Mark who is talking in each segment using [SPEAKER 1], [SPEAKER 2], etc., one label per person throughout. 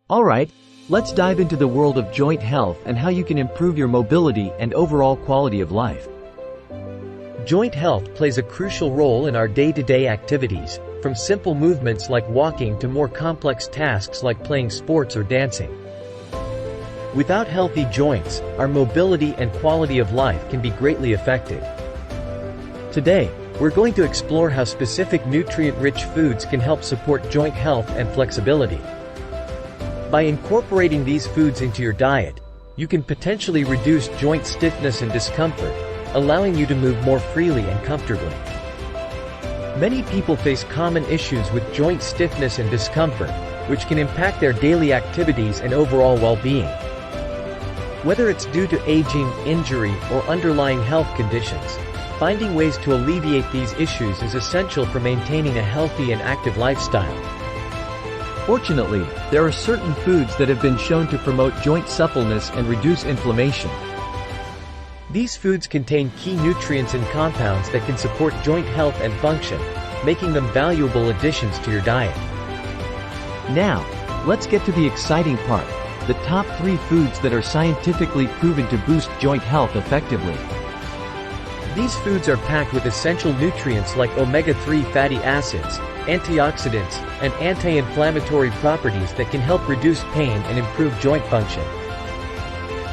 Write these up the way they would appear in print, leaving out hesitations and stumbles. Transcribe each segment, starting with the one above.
[SPEAKER 1] Alright, let's dive into the world of joint health and how you can improve your mobility and overall quality of life.
[SPEAKER 2] Joint health plays a crucial role in our day-to-day activities, from simple movements like walking to more complex tasks like playing sports or dancing. Without healthy joints, our mobility and quality of life can be greatly affected. Today, we're going to explore how specific nutrient-rich foods can help support joint health and flexibility. By incorporating these foods into your diet, you can potentially reduce joint stiffness and discomfort, allowing you to move more freely and comfortably. Many people face common issues with joint stiffness and discomfort, which can impact their daily activities and overall well-being. Whether it's due to aging, injury, or underlying health conditions, finding ways to alleviate these issues is essential for maintaining a healthy and active lifestyle.
[SPEAKER 1] Fortunately, there are certain foods that have been shown to promote joint suppleness and reduce inflammation.
[SPEAKER 2] These foods contain key nutrients and compounds that can support joint health and function, making them valuable additions to your diet.
[SPEAKER 1] Now, let's get to the exciting part, the top 3 foods that are scientifically proven to boost joint health effectively.
[SPEAKER 2] These foods are packed with essential nutrients like omega-3 fatty acids, antioxidants, and anti-inflammatory properties that can help reduce pain and improve joint function.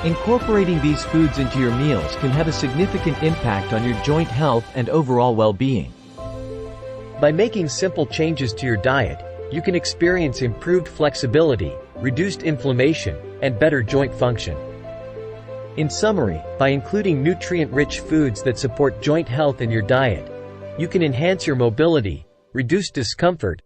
[SPEAKER 1] Incorporating these foods into your meals can have a significant impact on your joint health and overall well-being.
[SPEAKER 2] By making simple changes to your diet, you can experience improved flexibility, reduced inflammation, and better joint function. In summary, by including nutrient-rich foods that support joint health in your diet, you can enhance your mobility, reduce discomfort,